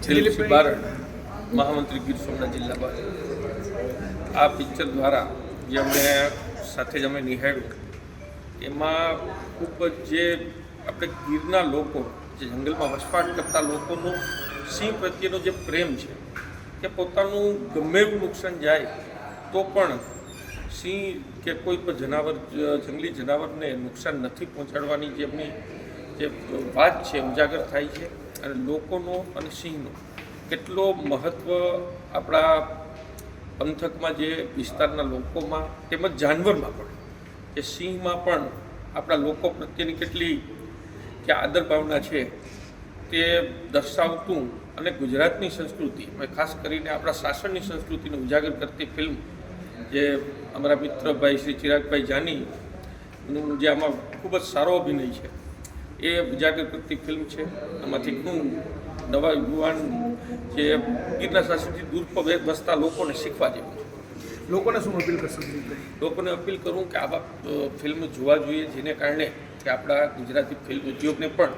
દિલીપસિંહ બારડ, મહામંત્રી ગીર સોમનાથ જિલ્લા ભાજપ. આ પિક્ચર દ્વારા જે અમને સાથે જ અમે નિહાળ્યું એમાં ખૂબ જ જે આપણે ગીરના લોકો, જે જંગલમાં વસવાટ કરતા લોકોનો સિંહ પ્રત્યેનો જે પ્રેમ છે કે પોતાનું ગમે એવું નુકસાન જાય તો પણ સિંહ કે કોઈ પણ જનાવર, જંગલી જનાવરને નુકસાન નથી પહોંચાડવાની જે એમની જે વાત છે ઉજાગર થાય છે. અને લોકોનો અને સિંહનો કેટલો મહત્ત્વ આપણા પંથકમાં, જે વિસ્તારના લોકોમાં તેમજ જાનવરમાં પણ, કે સિંહમાં પણ આપણા લોકો પ્રત્યેની કેટલી કે આદર ભાવના છે તે દર્શાવતું અને ગુજરાતની સંસ્કૃતિ, ખાસ કરીને આપણા શાસનની સંસ્કૃતિને ઉજાગર કરતી ફિલ્મ જે અમારા મિત્રભાઈ શ્રી ચિરાગભાઈ જાનીનું જે આમાં ખૂબ જ સારો અભિનય છે એ ઉજાગર કરતી ફિલ્મ છે. આમાંથી ઘણું નવા યુવાન જે ગીરના શાસનથી દૂર પર વસતા લોકોને શીખવા જેવું છે. લોકોને શું અપીલ કરશો? લોકોને અપીલ કરું કે આવા ફિલ્મ જોવા જોઈએ, જેને કારણે કે આપણા ગુજરાતી ફિલ્મ ઉદ્યોગને પણ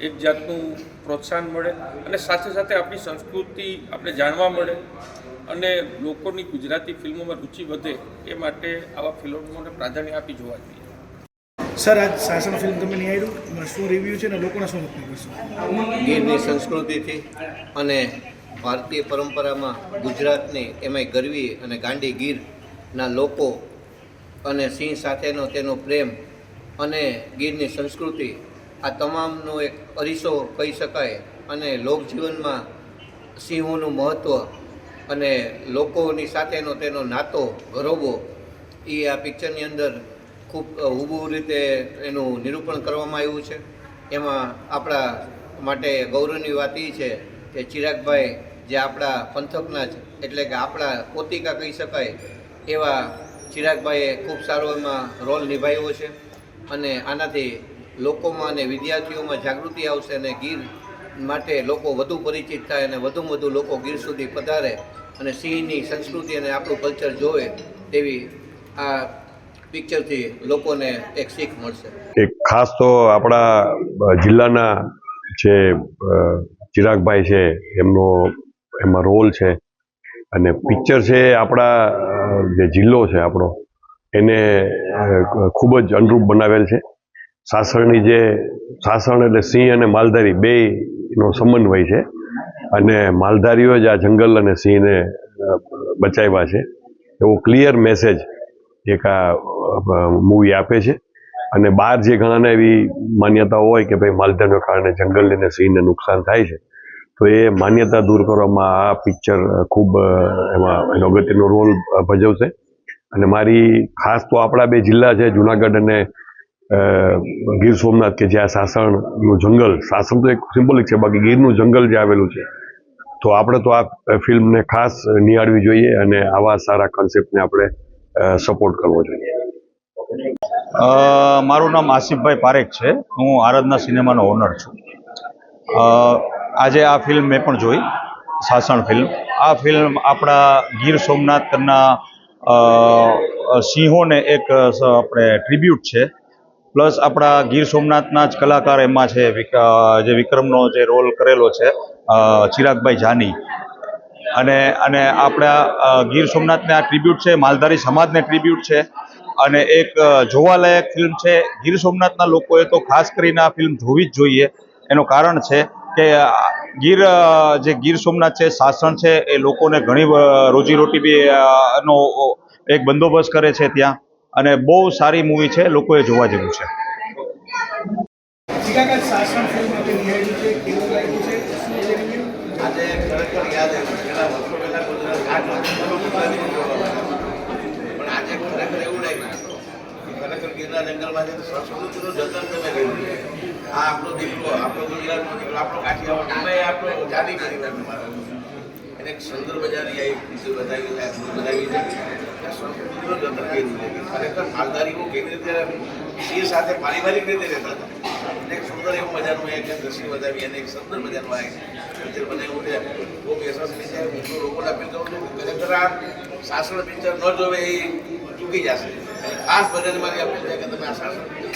એક જાતનું પ્રોત્સાહન મળે અને સાથે સાથે આપણી સંસ્કૃતિ આપણે જાણવા મળે અને લોકોની ગુજરાતી ફિલ્મોમાં રુચિ વધે. એ માટે આવા ફિલ્મોને પ્રાધાન્ય આપી જોવા જોઈએ. સર, આજ શાસન ફિલ્મ તમે નિહાળ્યું, શું રિવ્યૂ છે ને લોકોને શું અપીલ કરશો? ગીરની સંસ્કૃતિથી અને ભારતીય પરંપરામાં ગુજરાતની એમાંય ગરવી અને ગાંડી ગીરના લોકો અને સિંહ સાથેનો તેનો પ્રેમ અને ગીરની સંસ્કૃતિ, આ તમામનો એક અરીસો કહી શકાય. અને લોકજીવનમાં સિંહોનું મહત્ત્વ અને લોકોની સાથેનો તેનો નાતો ઘરોબો એ આ પિક્ચરની અંદર ખૂબ હુબહુ રીતે એનું નિરૂપણ કરવામાં આવ્યું છે. એમાં આપણા માટે ગૌરવની વાત એ છે કે ચિરાગભાઈ, જે આપણા પંથકના જ એટલે કે આપણા પોતિકા કહી શકાય એવા ચિરાગભાઈએ ખૂબ સારો એમાં રોલ નિભાવ્યો છે. અને આનાથી લોકોમાં અને વિદ્યાર્થીઓમાં જાગૃતિ આવશે અને ગીર માટે લોકો વધુ પરિચિત થાય અને વધુમાં વધુ લોકો ગીર સુધી પધારે અને સિંહની સંસ્કૃતિ અને આપણું કલ્ચર જોવે તેવી આ પિક્ચરથી લોકોને એક શીખ મળશે. કે ખાસ તો આપણા જિલ્લાના જે ચિરાગભાઈ છે એમાં રોલ છે અને પિક્ચર છે આપણા જે જિલ્લો છે આપણો એને ખૂબ જ અનુરૂપ બનાવેલ છે. સાસણ એટલે સિંહ અને માલધારી બેયનો સમન્વય છે અને માલધારીઓ જ આ જંગલ અને સિંહને બચાવ્યા છે એવો ક્લિયર મેસેજ એક આ મૂવી આપે છે. અને બહાર જે ઘણાને એવી માન્યતાઓ હોય કે ભાઈ માલધારીને કારણે જંગલને અને સિંહને નુકસાન થાય છે, તો એ માન્યતા દૂર કરવામાં આ પિક્ચર ખૂબ એમાં એનો અગત્યનો રોલ ભજવશે. અને મારી ખાસ તો આપણા બે જિલ્લા છે, જુનાગઢ અને ગીર સોમનાથ, કે જ્યાં સાસણનું જંગલ, સાસણ તો એક સિમ્બોલિક છે, બાકી ગીરનું જંગલ જે આવેલું છે, તો આપણે તો આ ફિલ્મને ખાસ નિહાળવી જોઈએ અને આવા સારા કોન્સેપ્ટને આપણે સપોર્ટ કરવો જોઈએ. મારું નામ આસિફભાઈ પારેખ છે. હું આરાધના સિનેમાનો ઓનર છું. આજે આ ફિલ્મ મેં પણ જોઈ, સાસણ ફિલ્મ. આ ફિલ્મ આપણા ગીર સોમનાથના સિંહોને એક આપણે ટ્રિબ્યુટ છે. પ્લસ આપણા ગીર સોમનાથના જ કલાકાર એમાં છે, જે વિક્રમનો જે રોલ કરેલો છે, ચિરાગભાઈ જાની. અને આપણા ગીર સોમનાથને આ ટ્રિબ્યુટ છે, માલધારી સમાજને ટ્રિબ્યુટ છે અને એક જોવાલાયક ફિલ્મ છે. ગીર સોમનાથના લોકોએ તો ખાસ કરીને આ ફિલ્મ જોવી જ જોઈએ. એનું કારણ છે કે ગીર સોમનાથ છે, સાસણ છે, એ લોકોને ઘણી રોજીરોટી બી નો એક બંદોબસ્ત કરે છે ત્યાં. અને બહુ સારી મૂવી છે, લોકોએ જોવા જેવું છે. શાસન ફિલ્મ આપણે નિહાળી છે, કેવું લાગ્યું છે, શું છે રિવ્યૂ? આજે ખરેખર યાદ આવ્યું, પહેલા વર્ષો પહેલા પણ આજે ખરેખર એવું લાગ્યું કે ખરેખર ગીરના જંગલમાંથી સંસ્કૃતિનું જતન તમે કર્યું છે. આ આપણો દીકરો, આપણો ગુજરાતનો દીકરો, આપણો કાઠિયાવાડ, અમે આપણો જાતિ પરિવારનો એને એક સુંદર મજાની આ વિશે બતાવી છે, સંસ્કૃતિનું જતન કર્યું છે. ખરેખર માલધારીઓ કેવી રીતે સિંહ સાથે પારિવારિક રીતે રહેતા હતા. એક સુંદર એવું મજાનું એક દ્રશ્ય બતાવી અને એક સુંદર મજાનું આ પિક્ચર બનાવ્યું છે. બહુ યશસ્વી છે. હું તો લોકોને અપીલ કરું છું કે ખરેખર આ શાસન પિક્ચર ન જોવે એ ચૂકી જશે. ખાસ બધાને મારી અપીલ છે કે તમે આ શાસન પિક્ચર